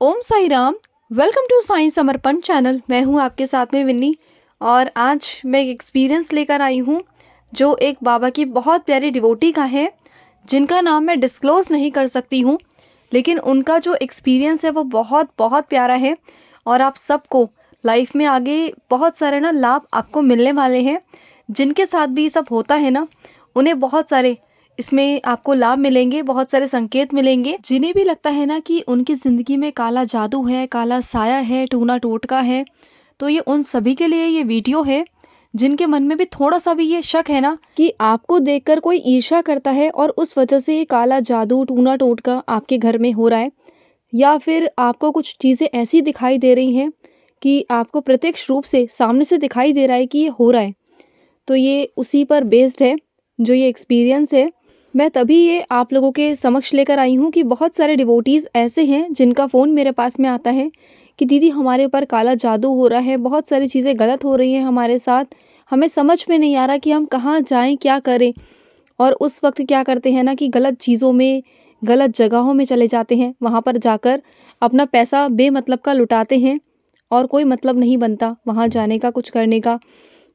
Om Sai Ram. Welcome to Sai Samarpan channel. मैं हूं आपके साथ में विन्नी और आज मैं एक एक्सपीरियंस लेकर आई हूं जो एक बाबा की बहुत प्यारी डिवोटी का है, जिनका नाम मैं डिस्क्लोज नहीं कर सकती हूं, लेकिन उनका जो एक्सपीरियंस है वो बहुत बहुत प्यारा है और आप सबको लाइफ में आगे बहुत सारे ना लाभ आपको मिलने वाले हैं। जिनके साथ भी ये सब होता है ना, उन्हें बहुत सारे इसमें आपको लाभ मिलेंगे, बहुत सारे संकेत मिलेंगे। जिन्हें भी लगता है ना कि उनकी ज़िंदगी में काला जादू है, काला साया है, टूना टोटका है, तो ये उन सभी के लिए ये वीडियो है। जिनके मन में भी थोड़ा सा भी ये शक है ना कि आपको देखकर कोई ईर्ष्या करता है और उस वजह से ये काला जादू टूना टोटका आपके घर में हो रहा है, या फिर आपको कुछ चीज़ें ऐसी दिखाई दे रही हैं कि आपको प्रत्यक्ष रूप से सामने से दिखाई दे रहा है कि ये हो रहा है, तो ये उसी पर बेस्ड है जो ये एक्सपीरियंस है। मैं तभी ये आप लोगों के समक्ष लेकर आई हूँ कि बहुत सारे डिवोटीज़ ऐसे हैं जिनका फ़ोन मेरे पास में आता है कि दीदी हमारे ऊपर काला जादू हो रहा है, बहुत सारी चीज़ें गलत हो रही हैं हमारे साथ, हमें समझ में नहीं आ रहा कि हम कहाँ जाएं, क्या करें। और उस वक्त क्या करते हैं ना कि गलत चीज़ों में, गलत जगहों में चले जाते हैं, वहाँ पर जाकर अपना पैसा बेमतलब का लुटाते हैं और कोई मतलब नहीं बनता वहाँ जाने का, कुछ करने का।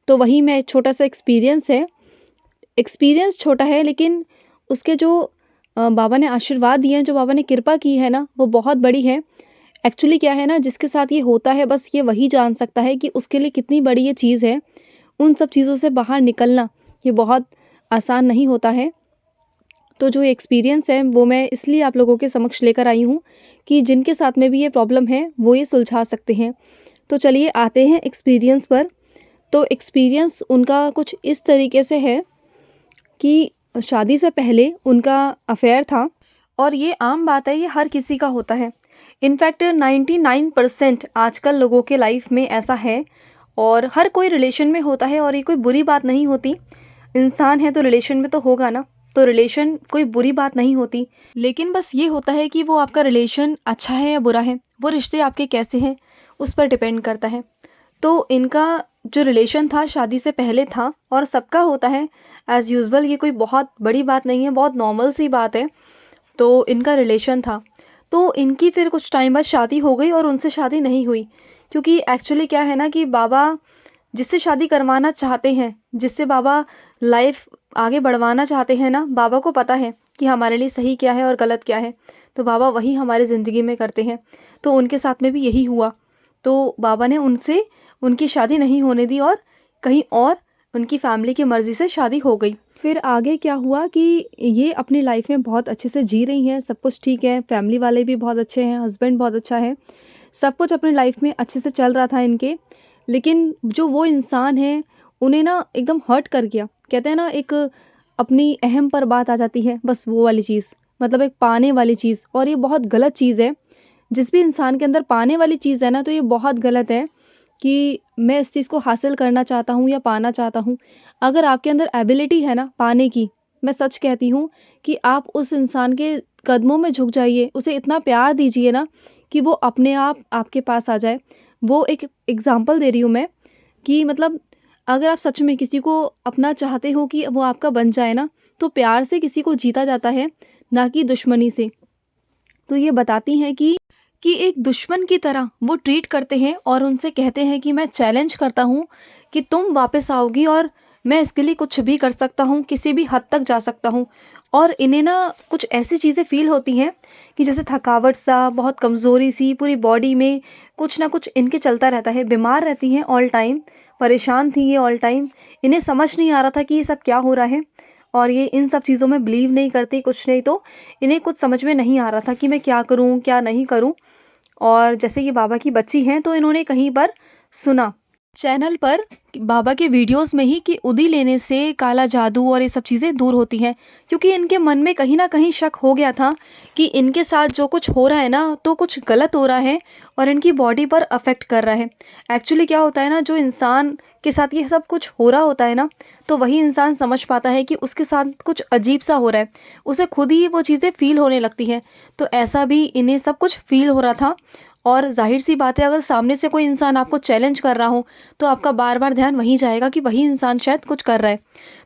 तो वही मैं छोटा सा एक्सपीरियंस छोटा है, लेकिन उसके जो बाबा ने आशीर्वाद दिए हैं, जो बाबा ने कृपा की है ना, वो बहुत बड़ी है। एक्चुअली क्या है ना, जिसके साथ ये होता है बस ये वही जान सकता है कि उसके लिए कितनी बड़ी ये चीज़ है। उन सब चीज़ों से बाहर निकलना ये बहुत आसान नहीं होता है। तो जो एक्सपीरियंस है वो मैं इसलिए आप लोगों के समक्ष लेकर आई हूँ कि जिनके साथ में भी ये प्रॉब्लम है वो ये सुलझा सकते हैं। तो चलिए आते हैं एक्सपीरियंस पर। तो एक्सपीरियंस उनका कुछ इस तरीके से है कि शादी से पहले उनका अफेयर था और ये आम बात है, ये हर किसी का होता है। इनफैक्ट 99% आजकल लोगों के लाइफ में ऐसा है और हर कोई रिलेशन में होता है और ये कोई बुरी बात नहीं होती। इंसान है तो रिलेशन में तो होगा ना, तो रिलेशन कोई बुरी बात नहीं होती। लेकिन बस ये होता है कि वो आपका रिलेशन अच्छा है या बुरा है, वो रिश्ते आपके कैसे हैं उस पर डिपेंड करता है। तो इनका जो रिलेशन था शादी से पहले था और सबका होता है एज़ यूजुअल, ये कोई बहुत बड़ी बात नहीं है, बहुत नॉर्मल सी बात है। तो इनका रिलेशन था, तो इनकी फिर कुछ टाइम बाद शादी हो गई और उनसे शादी नहीं हुई, क्योंकि एक्चुअली क्या है ना कि बाबा जिससे शादी करवाना चाहते हैं, जिससे बाबा लाइफ आगे बढ़वाना चाहते हैं ना, बाबा को पता है कि हमारे लिए सही क्या है और गलत क्या है, तो बाबा वही हमारे ज़िंदगी में करते हैं। तो उनके साथ में भी यही हुआ। तो बाबा ने उनसे उनकी शादी नहीं होने दी और कहीं और उनकी फैमिली की मर्ज़ी से शादी हो गई। फिर आगे क्या हुआ कि ये अपनी लाइफ में बहुत अच्छे से जी रही हैं, सब कुछ ठीक है, फैमिली वाले भी बहुत अच्छे हैं, हस्बैंड बहुत अच्छा है, सब कुछ अपनी लाइफ में अच्छे से चल रहा था इनके। लेकिन जो वो इंसान है उन्हें ना एकदम हर्ट कर गया। कहते हैं ना, एक अपनी अहम पर बात आ जाती है, बस वो वाली चीज़, मतलब एक पाने वाली चीज़, और ये बहुत गलत चीज़ है। जिस भी इंसान के अंदर पाने वाली चीज़ है ना, तो ये बहुत गलत है कि मैं इस चीज़ को हासिल करना चाहता हूँ या पाना चाहता हूँ। अगर आपके अंदर एबिलिटी है ना पाने की, मैं सच कहती हूँ कि आप उस इंसान के कदमों में झुक जाइए, उसे इतना प्यार दीजिए ना कि वो अपने आप आपके पास आ जाए। वो एक एग्ज़ाम्पल दे रही हूँ मैं कि मतलब अगर आप सच में किसी को अपना चाहते हो कि वो आपका बन जाए ना, तो प्यार से किसी को जीता जाता है, ना कि दुश्मनी से। तो ये बताती हैं कि एक दुश्मन की तरह वो ट्रीट करते हैं और उनसे कहते हैं कि मैं चैलेंज करता हूँ कि तुम वापस आओगी और मैं इसके लिए कुछ भी कर सकता हूँ, किसी भी हद तक जा सकता हूँ। और इन्हें ना कुछ ऐसी चीज़ें फील होती हैं कि जैसे थकावट सा, बहुत कमज़ोरी सी, पूरी बॉडी में कुछ ना कुछ इनके चलता रहता है। बीमार रहती हैं ऑल टाइम, परेशान थी ये ऑल टाइम। इन्हें समझ नहीं आ रहा था कि ये सब क्या हो रहा है और ये इन सब चीज़ों में बिलीव नहीं करती, कुछ नहीं। तो इन्हें कुछ समझ में नहीं आ रहा था कि मैं क्या करूँ, क्या नहीं करूँ। और जैसे ये बाबा की बच्ची हैं, तो इन्होंने कहीं पर सुना चैनल पर बाबा के वीडियोस में ही कि उदी लेने से काला जादू और ये सब चीज़ें दूर होती हैं, क्योंकि इनके मन में कहीं ना कहीं शक हो गया था कि इनके साथ जो कुछ हो रहा है ना, तो कुछ गलत हो रहा है और इनकी बॉडी पर अफेक्ट कर रहा है। एक्चुअली क्या होता है ना, जो इंसान के साथ ये सब कुछ हो रहा होता है ना, तो वही इंसान समझ पाता है कि उसके साथ कुछ अजीब सा हो रहा है, उसे खुद ही वो चीज़ें फील होने लगती हैं। तो ऐसा भी इन्हें सब कुछ फील हो रहा था और ज़ाहिर-सी बात है, अगर सामने से कोई इंसान आपको चैलेंज कर रहा हो, तो आपका बार-बार ध्यान वहीं जाएगा कि वही इंसान शायद कुछ कर रहा है।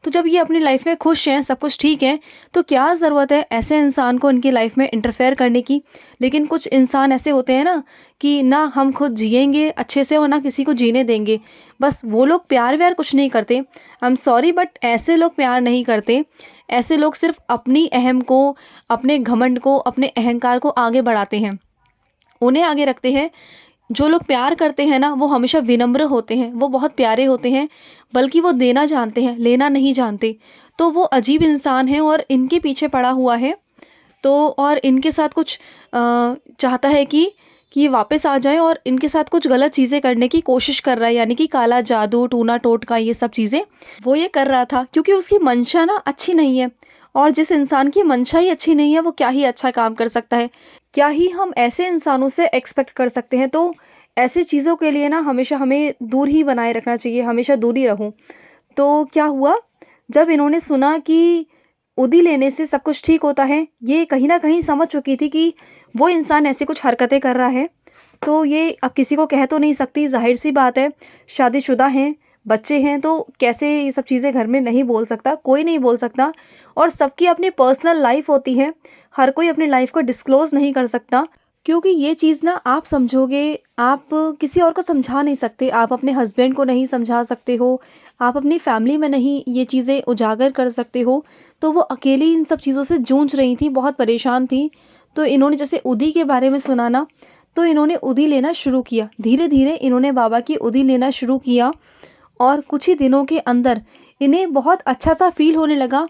तो जब ये अपनी लाइफ़ में खुश हैं, सब कुछ ठीक है, तो क्या ज़रूरत है ऐसे इंसान को उनकी लाइफ़ में इंटरफेयर करने की। लेकिन कुछ इंसान ऐसे होते हैं ना कि ना हम खुद जिएँगे अच्छे से और ना किसी को जीने देंगे। बस वो लोग प्यार-व्यार कुछ नहीं करते। आई एम सॉरी, बट ऐसे लोग प्यार नहीं करते। ऐसे लोग सिर्फ़ अपनी अहम को, अपने घमंड को, अपने अहंकार को आगे बढ़ाते हैं। उन्हें आगे रखते हैं। जो लोग प्यार करते हैं ना, वो हमेशा विनम्र होते हैं, वो बहुत प्यारे होते हैं, बल्कि वो देना जानते हैं, लेना नहीं जानते। तो वो अजीब इंसान हैं और इनके पीछे पड़ा हुआ है। तो और इनके साथ कुछ चाहता है कि ये वापस आ जाए और इनके साथ कुछ गलत चीज़ें करने की कोशिश कर रहा है, यानी कि काला जादू, टूना-टोटका, ये सब चीज़ें वो ये कर रहा था, क्योंकि उसकी मंशा ना अच्छी नहीं है। और जिस इंसान की मंशा ही अच्छी नहीं है, वो क्या ही अच्छा काम कर सकता है? क्या ही हम ऐसे इंसानों से एक्सपेक्ट कर सकते हैं? तो ऐसी चीज़ों के लिए ना हमेशा हमें दूर ही बनाए रखना चाहिए, हमेशा दूर ही रहूँ। तो क्या हुआ, जब इन्होंने सुना कि उदी लेने से सब कुछ ठीक होता है, ये कहीं न कहीं समझ चुकी थी कि वो इंसान ऐसी कुछ हरकतें कर रहा है। तो ये अब किसी को कह तो नहीं सकती, ज़ाहिर-सी बात है, शादीशुदा हैं, बच्चे हैं, तो कैसे ये सब चीज़ें घर में नहीं बोल सकता, कोई नहीं बोल सकता। और सबकी अपनी पर्सनल लाइफ़ होती है, हर कोई अपनी लाइफ़ को डिस्क्लोज़ नहीं कर सकता, क्योंकि ये चीज़ ना आप समझोगे, आप किसी और को समझा नहीं सकते, आप अपने हस्बैंड को नहीं समझा सकते हो, आप अपनी फैमिली में नहीं ये चीज़ें उजागर कर सकते हो। तो वो अकेली इन सब चीज़ों से जूझ रही थी, बहुत परेशान थी। तो इन्होंने जैसे उदी के बारे में सुना ना, तो इन्होंने उदी लेना शुरू किया। धीरे-धीरे इन्होंने बाबा की उदी लेना शुरू किया और कुछ ही दिनों के अंदर इन्हें बहुत अच्छा-सा फ़ील होने लगा।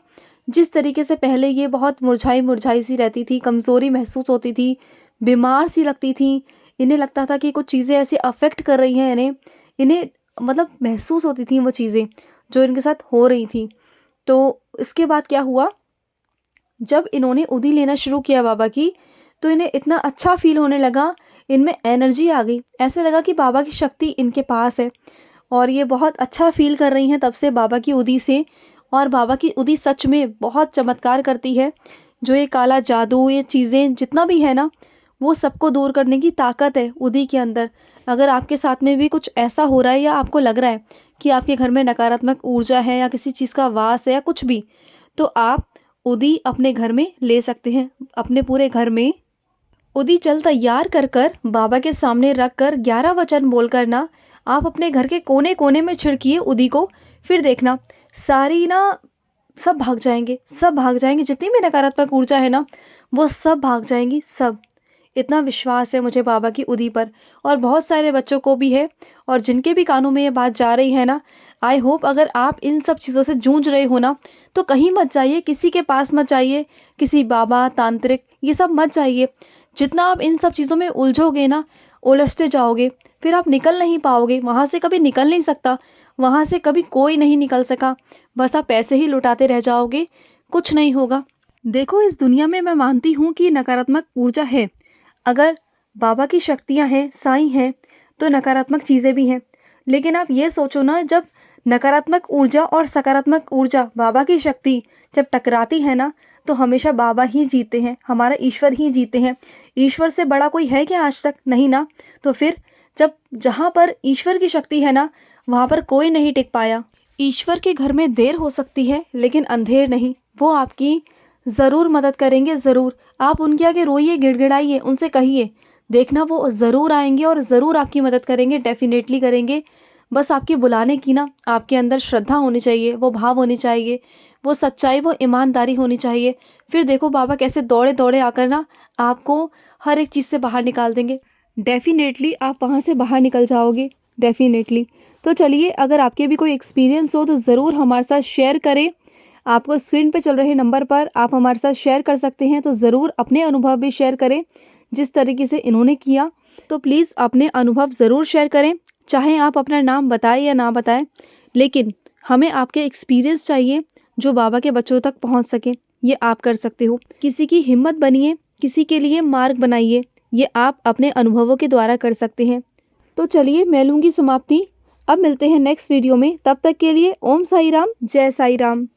जिस तरीके से पहले ये बहुत मुरझाई-मुरझाई सी रहती थी, कमज़ोरी महसूस होती थी, बीमार सी लगती थी, इन्हें लगता था कि कुछ चीज़ें ऐसी अफ़ेक्ट कर रही हैं इन्हें, इन्हें मतलब महसूस होती थी वो चीज़ें, जो इनके साथ हो रही थी। तो इसके बाद क्या हुआ, जब इन्होंने उदी लेना शुरू किया बाबा की, तो इन्हें इतना अच्छा फ़ील होने लगा, इनमें एनर्जी आ गई। ऐसे लगा कि बाबा की शक्ति इनके पास है और ये बहुत अच्छा फ़ील कर रही हैं तब से बाबा की उदी से। और बाबा की उदी सच में बहुत चमत्कार करती है। जो ये काला जादू, ये चीज़ें जितना भी है ना, वो सबको दूर करने की ताकत है उदी के अंदर। अगर आपके साथ में भी कुछ ऐसा हो रहा है या आपको लग रहा है कि आपके घर में नकारात्मक ऊर्जा है या किसी चीज़ का वास है या कुछ भी, तो आप उदी अपने घर में ले सकते हैं। अपने पूरे घर में उदी जल तैयार कर कर बाबा के सामने रख कर 11 वचन बोलकर ना आप अपने घर के कोने-कोने में छिड़किए उदी को। फिर देखना सारी ना सब भाग जाएँगे, सब भाग जाएँगी, जितनी भी नकारात्मक ऊर्जा है ना, वो सब भाग जाएँगी, सब। इतना विश्वास है मुझे बाबा की उदी पर और बहुत सारे बच्चों को भी है। और जिनके भी कानों में ये बात जा रही है ना, आई होप अगर आप इन सब चीज़ों से जूझ रहे हो ना, तो कहीं मत जाइए, किसी के पास मत जाइए, किसी बाबा, तांत्रिक, ये सब मत जाइए। जितना आप इन सब चीज़ों में उलझोगे ना, उलझते जाओगे, फिर आप निकल नहीं पाओगे, वहाँ से कभी निकल नहीं सकता, वहाँ से कभी कोई नहीं निकल सका। बस आप पैसे ही लुटाते रह जाओगे, कुछ नहीं होगा। देखो, इस दुनिया में मैं मानती हूँ कि नकारात्मक ऊर्जा है। अगर बाबा की शक्तियाँ हैं, साईं हैं, तो नकारात्मक चीज़ें भी हैं। लेकिन आप ये सोचो ना, जब नकारात्मक ऊर्जा और सकारात्मक ऊर्जा, बाबा की शक्ति जब टकराती है ना, तो हमेशा बाबा ही जीते हैं, हमारा ईश्वर ही जीते हैं। ईश्वर से बड़ा कोई है क्या आज तक? नहीं ना। तो फिर जब जहाँ पर ईश्वर की शक्ति है ना, वहाँ पर कोई नहीं टिक पाया। ईश्वर के घर में देर हो सकती है, लेकिन अंधेर नहीं। वो आपकी ज़रूर मदद करेंगे, ज़रूर। आप उनके आगे रोइए, गिड़गिड़ाइए, उनसे कहिए, देखना वो ज़रूर आएँगे और ज़रूर आपकी मदद करेंगे, डेफ़िनेटली करेंगे। बस आपके बुलाने की ना आपके अंदर श्रद्धा होनी चाहिए, वो भाव होनी चाहिए, वो सच्चाई, वो ईमानदारी होनी चाहिए। फिर देखो बाबा कैसे दौड़े-दौड़े आकर ना आपको हर एक चीज़ से बाहर निकाल देंगे। डेफ़िनेटली आप वहाँ से बाहर निकल जाओगे, डेफ़िनेटली। तो चलिए, अगर आपके भी कोई एक्सपीरियंस हो तो ज़रूर हमारे साथ शेयर करें। आपको स्क्रीन पे चल रहे नंबर पर आप हमारे साथ शेयर कर सकते हैं, तो ज़रूर अपने अनुभव भी शेयर करें, जिस तरीके से इन्होंने किया। तो प्लीज़ अपने अनुभव ज़रूर शेयर करें, चाहे आप अपना नाम बताएं या ना बताएं, लेकिन हमें आपके एक्सपीरियंस चाहिए जो बाबा के बच्चों तक पहुंच सके। ये आप कर सकते हो। किसी की हिम्मत बनिए, किसी के लिए मार्ग बनाइए, ये आप अपने अनुभवों के द्वारा कर सकते हैं। तो चलिए, मैं लूँगी समाप्ति। अब मिलते हैं नेक्स्ट वीडियो में, तब तक के लिए ओम साई राम, जय साई राम।